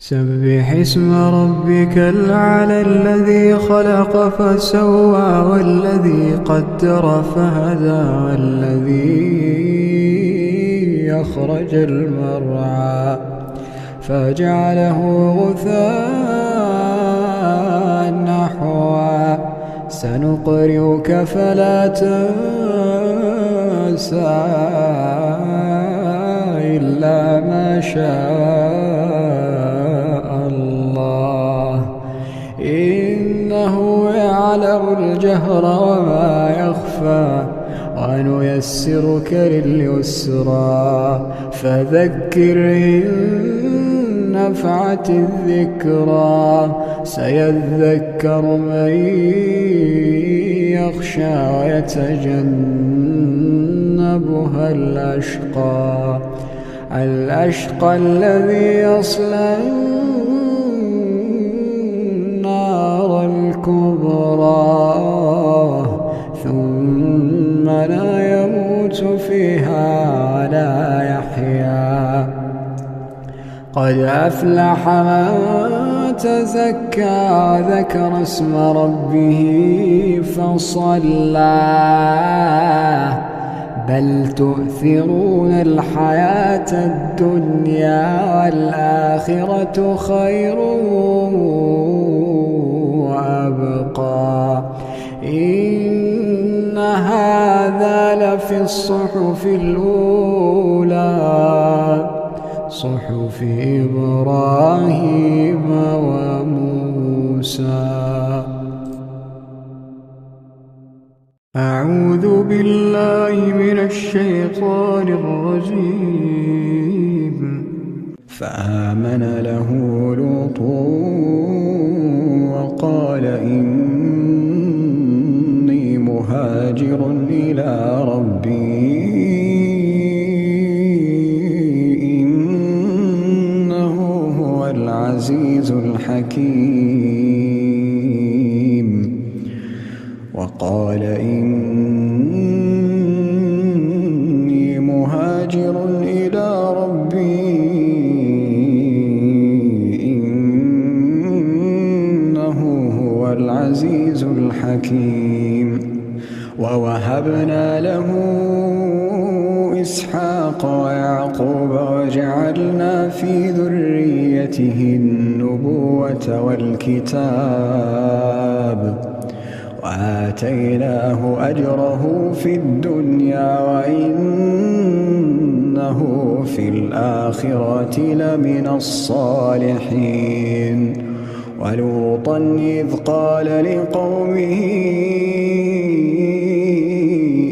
سبح اسم ربك الأعلى الذي خلق فسوى والذي قدر فهدى والذي أخرج المرعى فجعله غثاء نحوا سنقرئك فلا تنسى إلا ما شاء الله إنه يعلم الجهر وما يخفى ونيسرك لليسرى فذكر إن نفعت الذكرى سيذكر من يخشى ويتجنبها الأشقى الذي يصلى النار الكبرى ثم لا يموت فيها ولا يحيا قد أفلح من تزكى ذكر اسم ربه فصلى بل تؤثرون الحياة الدنيا والآخرة خير وأبقى إن هذا لفي الصحف الأولى صحف إبراهيم وموسى. أعوذ بالله من الشيطان الرجيم. فآمن له لوط وقال إني مهاجر إلى ربي إنه هو العزيز الحكيم. وقال إني مهاجر إلى ربي إنه هو العزيز الحكيم. ووهبنا له إسحاق ويعقوب وجعلنا في ذريته النبوة والكتاب وآتيناه أجره في الدنيا وإنه في الآخرة لمن الصالحين. ولوطا إذ قال لقومه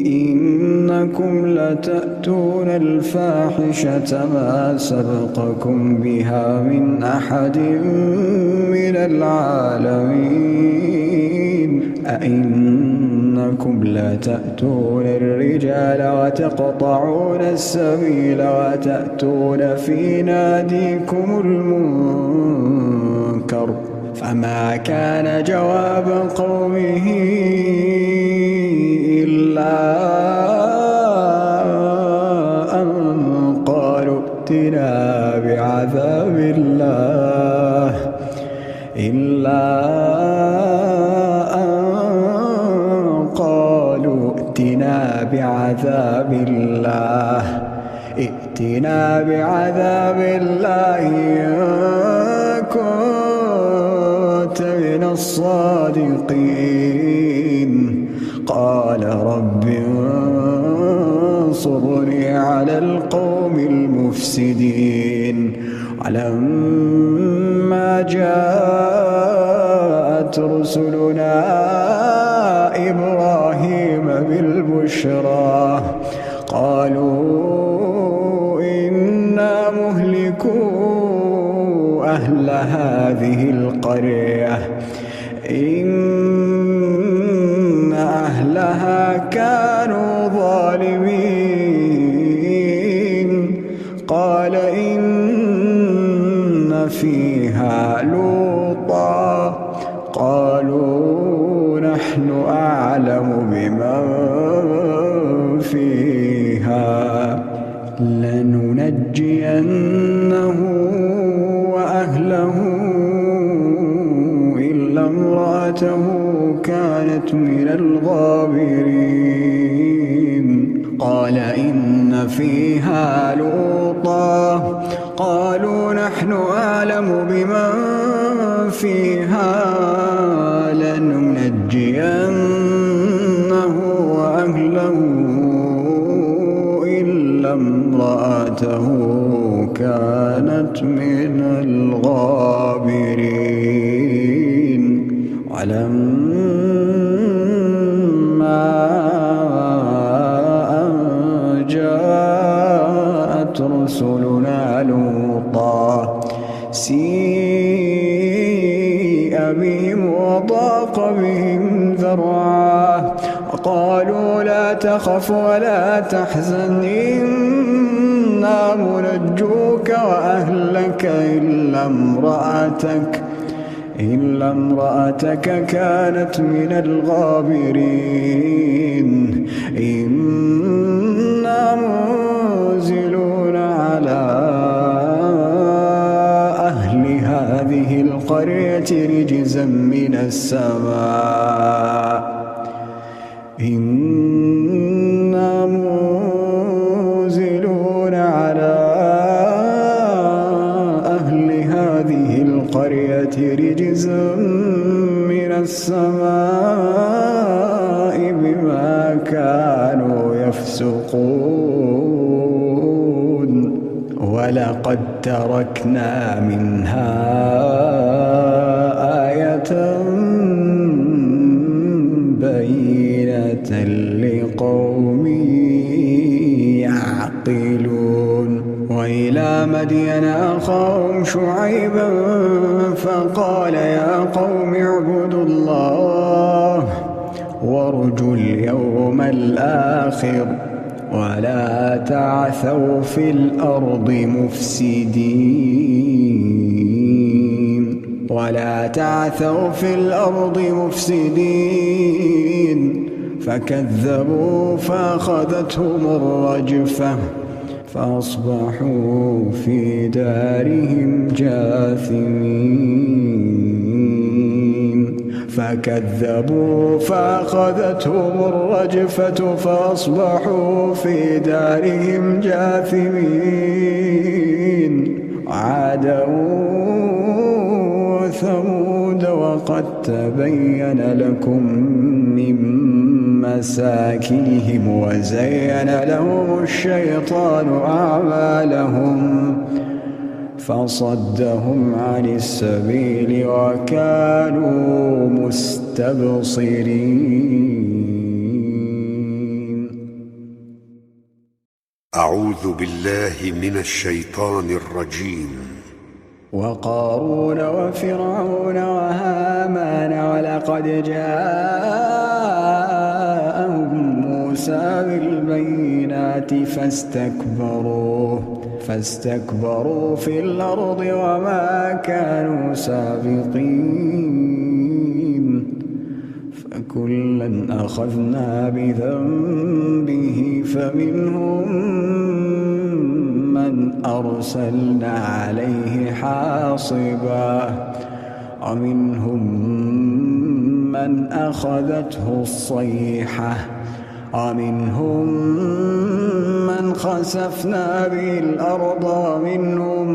إنكم لتأتون الفاحشة ما سبقكم بها من أحد من العالمين أئنكم لتأتون الرجال وتقطعون السبيل وتأتون في ناديكم المنكر فما كان جواب قومه إلا أن قالوا ائتنا بعذاب الله ائتنا بعذاب الله إن كنت من الصادقين. قال رب انصرني على القوم المفسدين. ولما جاءت رسلنا إبراهيم بالبشرى قالوا إنا مهلكو أهل هذه القرية إن أهلها كانوا ظالمين. قال إن فيها لوطا قالوا نحن أعلم بمن فيها لننجينه وأهله امرأته كانت من الغابرين قال إن فيها لوطا قالوا نحن أعلم بمن فيها لننجينه وأهله إلا امرأته كانت من الغابرين ولما أن جاءت رسلنا لوطا سيء بهم وضاق بهم ذرعا وقالوا لا تخف ولا تحزن إنا منجوك وأهلك إلا امرأتك كانت من الغابرين إنا منزلون على أهل هذه القرية رجزا من السماء إنا منزلون على أهل هذه القرية رجزا من السماء بما كانوا يفسقون ولقد تركنا منها آية بينة لقوم يعقلون وإلى مدين أخاهم شعيبا فقال يا قوم اعبدوا الله وارجوا اليوم الآخر ولا تعثوا في الأرض مفسدين فكذبوا فأخذتهم الرجفة فأصبحوا في دارهم جاثمين عادا وثمود وقد تبين لكم من مساكنهم وزين لهم الشيطان أعمالهم فصدهم عن السبيل وكانوا مستبصرين. أعوذ بالله من الشيطان الرجيم. وقارون وفرعون وهامان ولقد جاءهم موسى بالبينات فاستكبروا في الأرض وما كانوا سابقين فكلا أخذنا بذنبه فمنهم من أرسلنا عليه حاصبا ومنهم من أخذته الصيحة ومنهم من خسفنا به الأرض ومنهم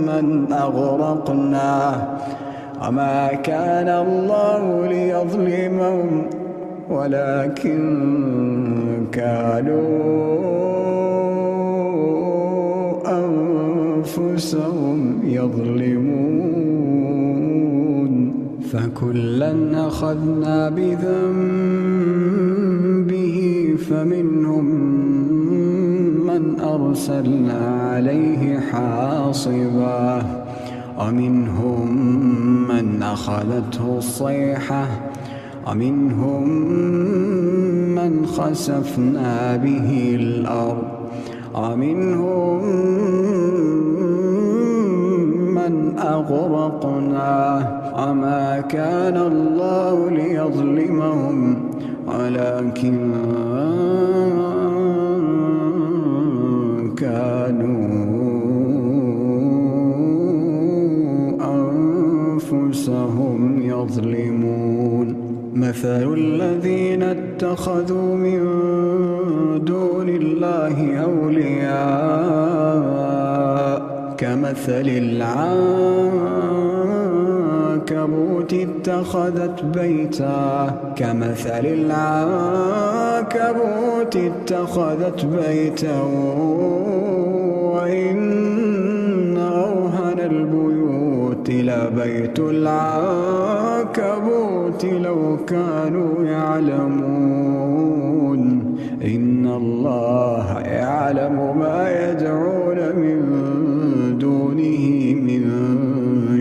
من أغرقنا وما كان الله ليظلمهم ولكن كانوا أنفسهم يظلمون فكلا أخذنا بذنبه فمنهم من أرسلنا عليه حاصبا ومنهم من أخذته الصيحة ومنهم من خسفنا به الأرض ومنهم من أغرقنا وما كان الله ليظلمهم ولكن كانوا أنفسهم يظلمون مثل الذين اتخذوا من دون الله أولياء كمثل العنكبوت اتخذت بيتا وإن أوهن البيوت لبيت العنكبوت لو كانوا يعلمون إن الله يعلم ما يدعون من دونه من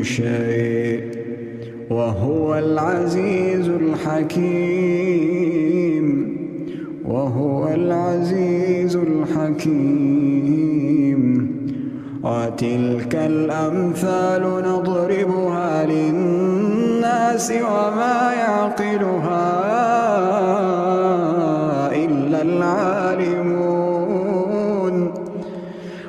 شيء وهو العزيز الحكيم وتلك الأمثال نضربها للناس وما يعقلها إلا العالمون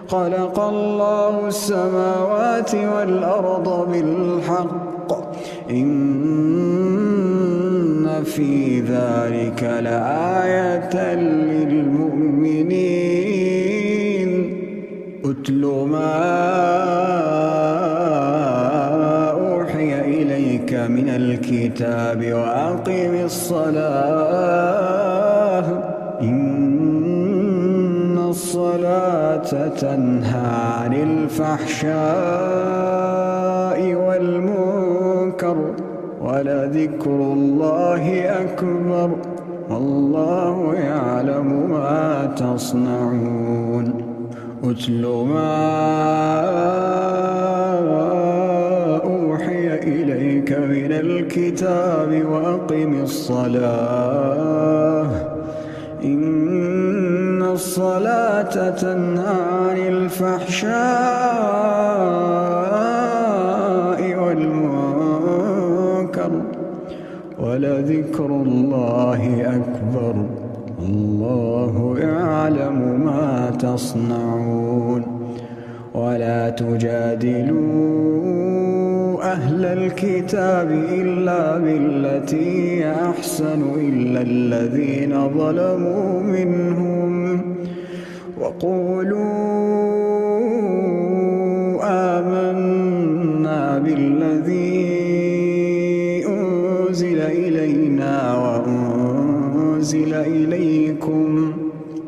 خلق الله السماوات والأرض بالحق إن في ذلك لآية للمؤمنين أتل ما أوحي إليك من الكتاب وأقم الصلاة إن الصلاة تنهى عن الفحشاء والمنكر ولذكر الله أكبر والله يعلم ما تصنعون أتل ما أوحي إليك من الكتاب وأقم الصلاة إن الصلاة تنهى عن الفحشاء والمنكر ولذكر الله أكبر الله يعلم ما تصنعون ولا تجادلوا أهل الكتاب إلا بالتي هي أحسن إلا الذين ظلموا منهم وقولوا آمنا بالذي أنزل إلينا وأنزل إليكم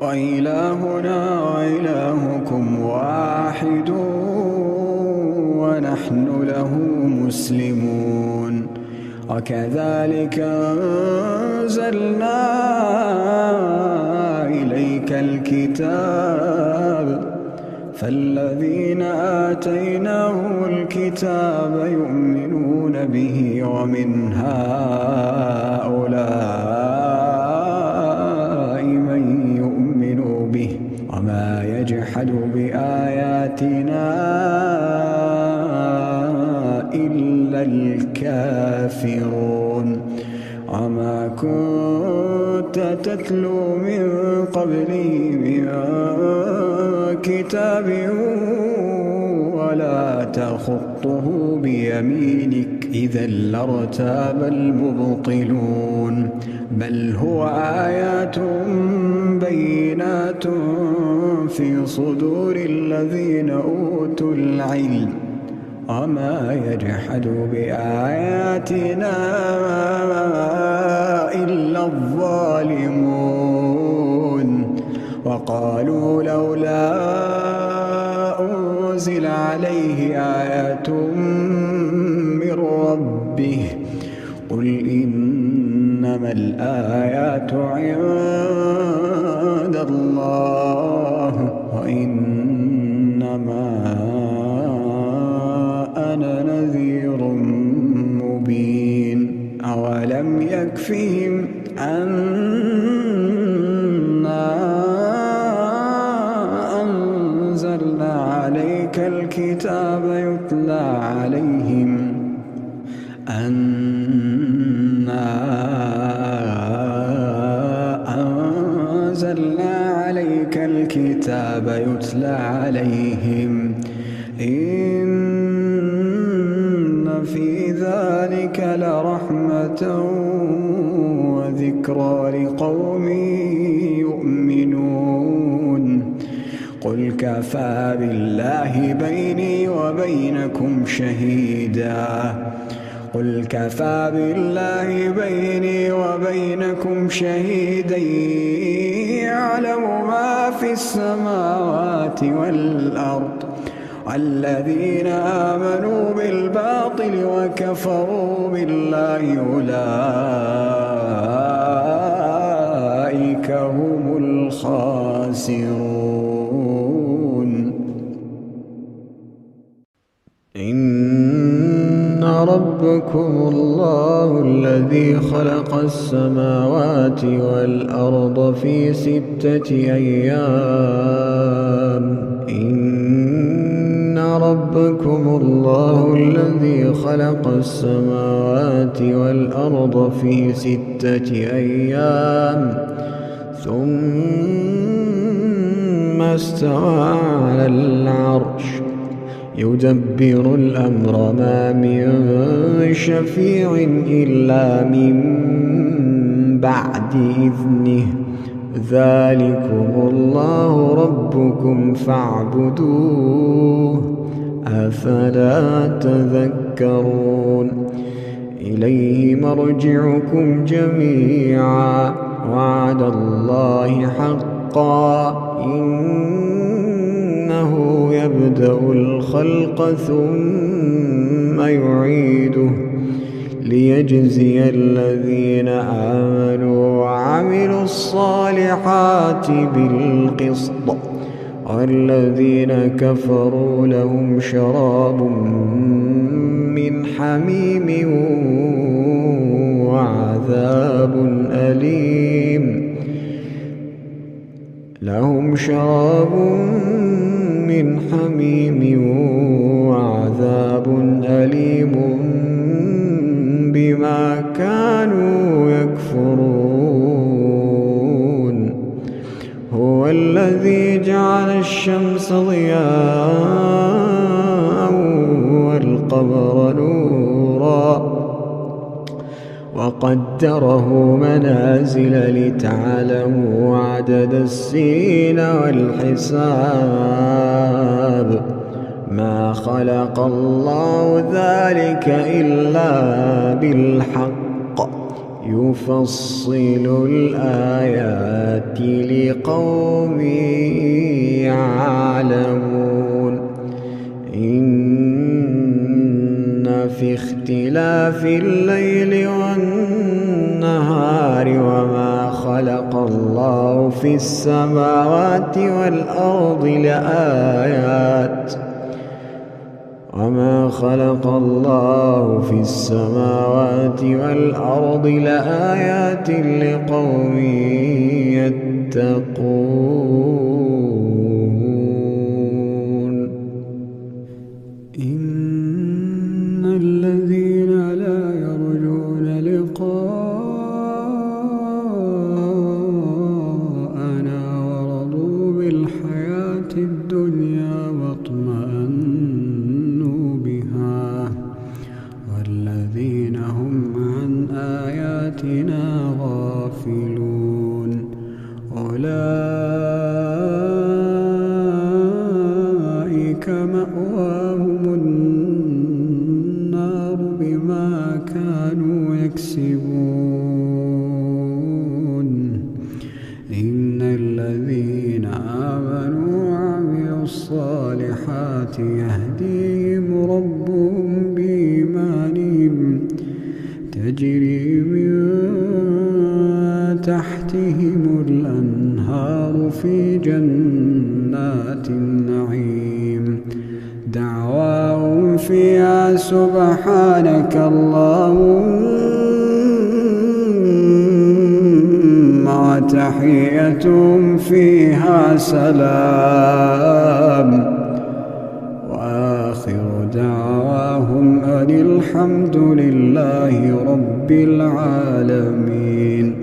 وإلهنا وإلهكم واحد ونحن له مسلمون وكذلك أنزلنا إليك الكتاب فالذين آتيناهم الكتاب يؤمنون به ومن هؤلاء من يؤمن به وما يجحد بآياتنا إلا الكافرون وما كنت تتلو من قبله من كتاب ولا تخطه بيمينك إذا لارتاب المبطلون بل هو آيات بينات في صدور الذين أوتوا العلم وما يجحد بآياتنا إلا الظالمون وقالوا لولا أنزل عليه آية من ربه قل إنما الآيات عند الله وإنما أنا نذير مبين أولم يكفهم أنا أنزلنا عليك الكتاب يتلى عليهم الكتاب يتلى عليهم إن في ذلك لرحمة الذكرى لقوم يؤمنون قل كفى بالله بيني وبينكم شهيدا قل كفى بالله بيني وبينكم شهيدا يعلم ما في السماوات والأرض الذين آمنوا بالباطل وكفروا بالله أولئك هم الخاسرون. إن ربكم الله الذي خلق السماوات والأرض في 6 أيام. ربكم الله الذي خلق السماوات والأرض في 6 أيام ثم استوى على العرش يدبر الأمر ما من شفيع إلا من بعد إذنه ذلكم الله ربكم فاعبدوه أفلا تذكرون. إليه مرجعكم جميعا وعد الله حقا إنه يبدأ الخلق ثم يعيده ليجزي الذين آمنوا وعملوا الصالحات بالقسط والذين كفروا لهم شراب من حميم وعذاب أليم لهم شراب من حميم وعذاب أليم بما كانوا يكفرون. هو الذي جعل الشمس ضياء والقمر نورا وقدره منازل لتعلموا عدد السنين والحساب ما خلق الله ذلك إلا بالحق يفصل الآيات لقوم يعلمون. إن في اختلاف الليل والنهار وما خلق الله في السماوات والأرض لآيات وما خلق الله في السماوات والأرض لآيات لقوم يتقون. إن الذين لا يرجون لقاءنا ورضوا بالحياة الدنيا واطمأنوا بها والذين هم عن آياتنا غافلون أولئك مأواهم النار بما كانوا يكسبون. إن الذين آمنوا وعملوا الصالحات يهديهم ربهم بإيمانهم تجري من تحتهم الأنهار في جنات النعيم دعواهم فيها سبحانك اللهم وتحيتهم فيها سلام وآخر دعواهم أن الحمد لله رب العالمين.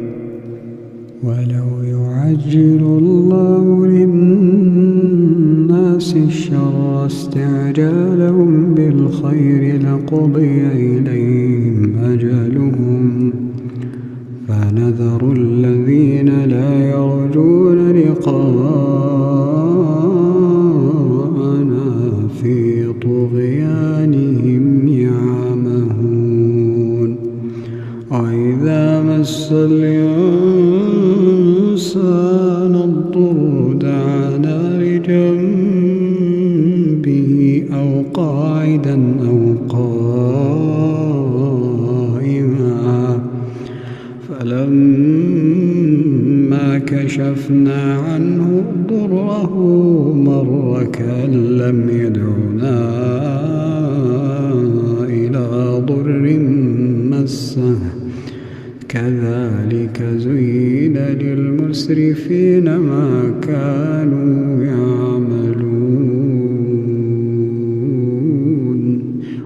ولو يعجل الله للناس الشر استعجالهم بالخير لقضي إليهم أجلهم فنذر كشفنا عنه ضره مر كأن لم يدعنا إلى ضر مسه كذلك زين للمسرفين ما كانوا يعملون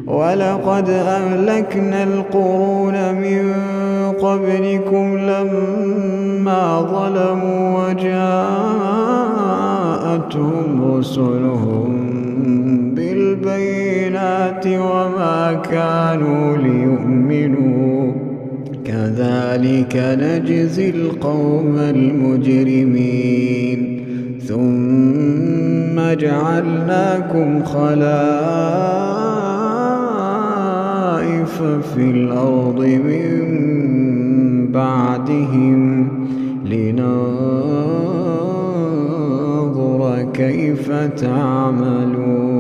ولقد أهلكنا القرون من قبلكم لما ظلموا وجاءتهم رسلهم بالبينات وما كانوا ليؤمنوا كذلك نجزي القوم المجرمين ثم جعلناكم خلائف في الأرض من بعدهم لننظر كيف تعملون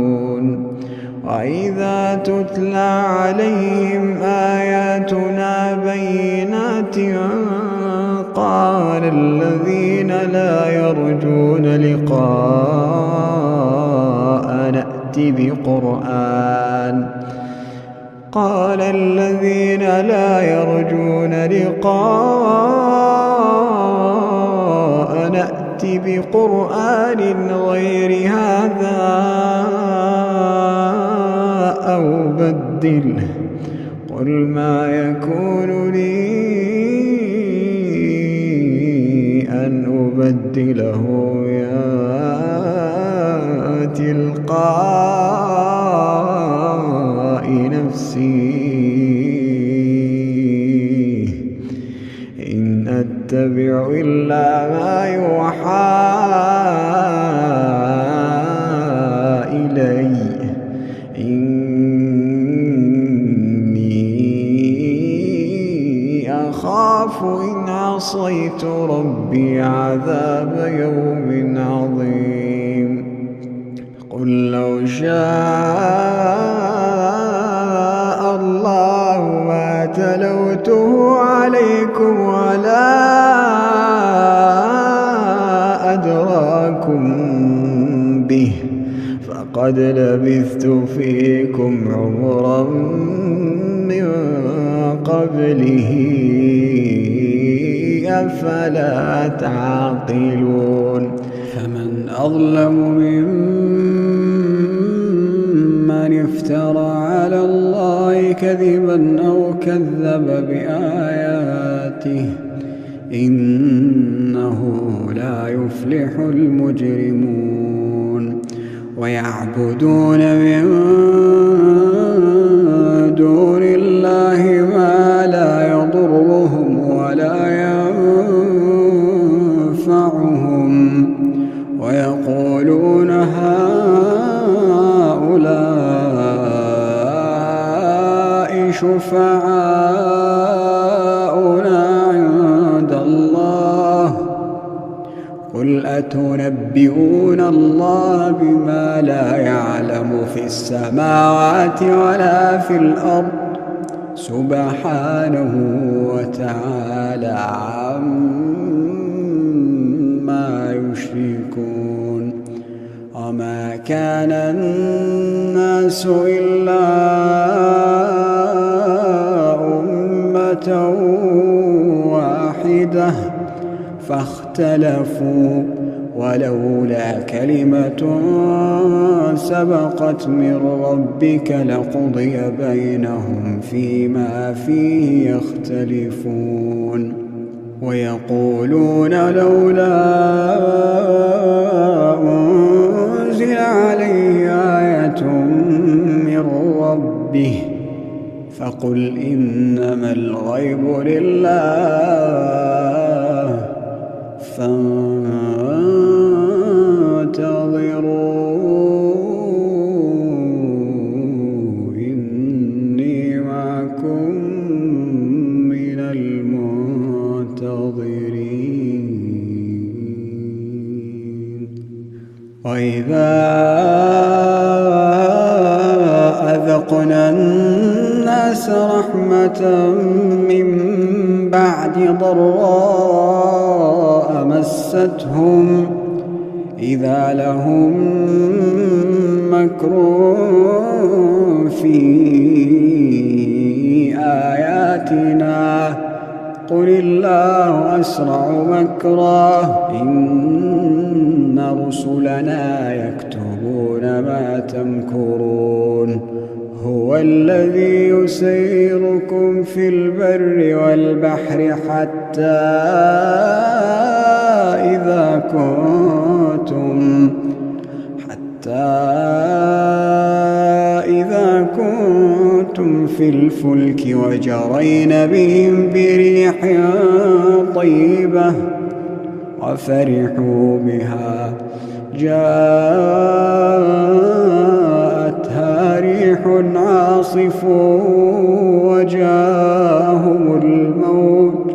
وإذا تتلى عليهم آياتنا بينات قال الذين لا يرجون لقاء نأتي بقرآن قال الذين لا يرجون لقاء نأتي بقرآن غير هذا أو بدله قل ما يكون لي أن أبدله يا تلقاء نفسي إن أتبع إلا ما يوحى إلي أخاف إن عصيت ربي عذاب يوم عظيم قل لو شاء الله ما تلوته عليكم ولا أدراكم به فقد لبثت فيكم عمرا من قبله أفلا تعقلون فمن أظلم ممن افترى على الله كذبا أو كذب بآياته إنه لا يفلح المجرمون ويعبدون من دون الله ما لا يضرهم ولا ينفعهم ويقولون هؤلاء شفعاؤنا عند الله قل أتنبئون الله بما لا يعلم في السماوات ولا في الأرض سبحانه وتعالى عما يشركون وما كان الناس إلا أمة واحدة فاختلفوا ولولا كلمة سبقت من ربك لقضي بينهم فيما فيه يختلفون ويقولون لولا أنزل عليه آية من ربه فقل إنما الغيب لله فانتظروا إني معكم من المنتظرين وإذا أذقنا الناس رحمة من بعد ضراء مستهم إذا لهم مكر في آياتنا قل الله أسرع مكرا إن رسلنا يكتبون ما تمكرون هو الذي يسيركم في البر والبحر حتى إذا كنتم في الفلك وجرين بهم بريح طيبة وفرحوا بها جاءتها ريح عاصف وجاءهم الموج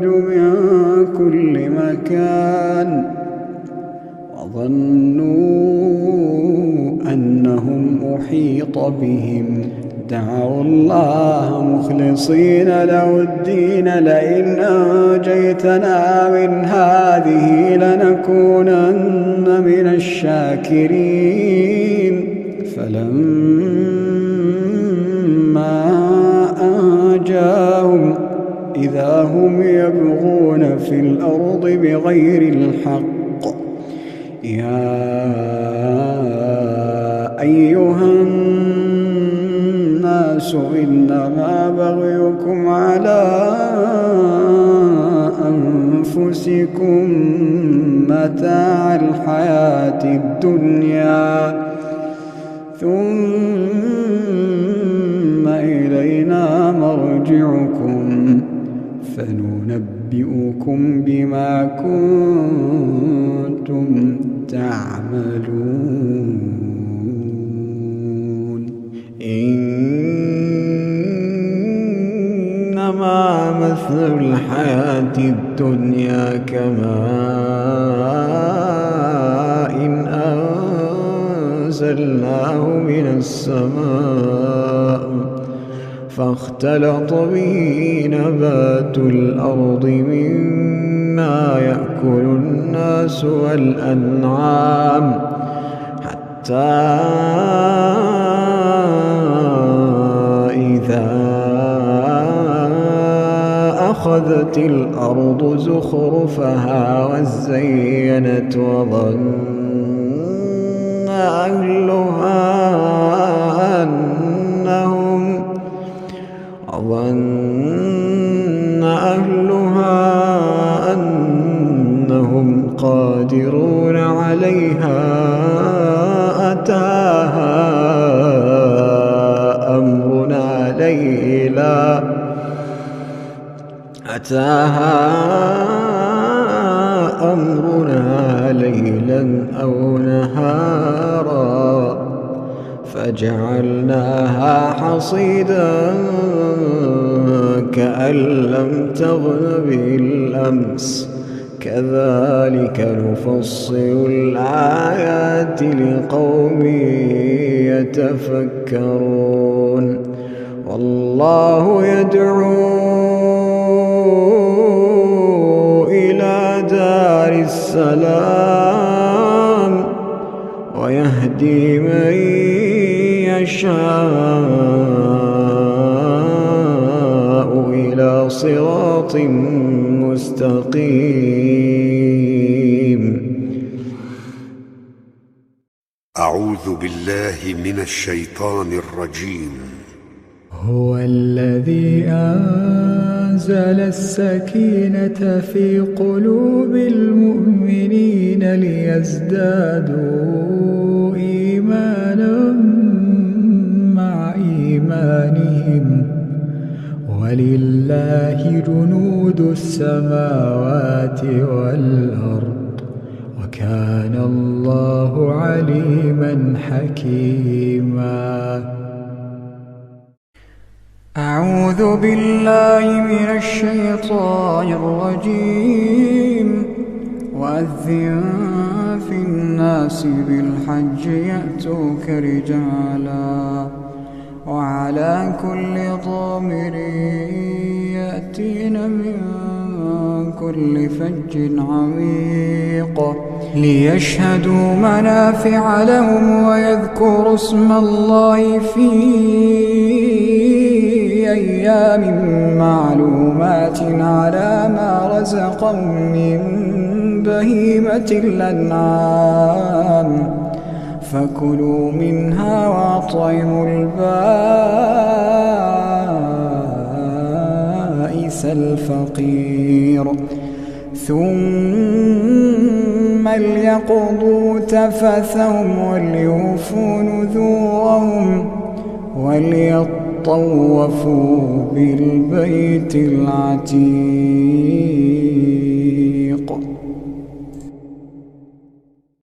من كل مكان وظنوا أنهم أحيط بهم دعوا الله مخلصين له الدين لئن أنجيتنا من هذه لنكونن من الشاكرين فلما أنجاهم إذا هم يبغون في الأرض بغير الحق يا أيها الناس إنما بغيكم على أنفسكم متاع الحياة الدنيا ثم إلينا مرجعكم فننبئكم بما كنتم تعملون إنما مثل الحياة الدنيا كماء أنزلناه من السماء فاختلط به نبات الأرض مما يأكل الناس والأنعام حتى إذا أخذت الأرض زخرفها وزينت وظن أهلها أنهم قادرون عليها أتاها أمرنا ليلا أو نهارا فجعلناها حصيدا كأن لم تغن بالأمس كذلك نفصل الآيات لقوم يتفكرون والله يدعو إلى دار السلام ويهدي من يشاء إلى صراط مستقيم. أعوذ بالله من الشيطان الرجيم. هو الذي أنزل السكينة في قلوب المؤمنين ليزدادوا إيمانا مع إيمانهم ولله جنود السماوات والأرض وكان الله عليما حكيما. أعوذ بالله من الشيطان الرجيم. وأذن في الناس الناس بالحج يأتوك رجالا وعلى كل ضامر يأتين من كل فج عميق ليشهدوا منافع لهم ويذكروا اسم الله في أيام معلومات على ما رزقهم من بهيمة الأنعام فكلوا منها وأطعموا البائس الفقير ثم ليقضوا تفثهم وليوفوا نذورهم وليطوفوا بالبيت العتيق.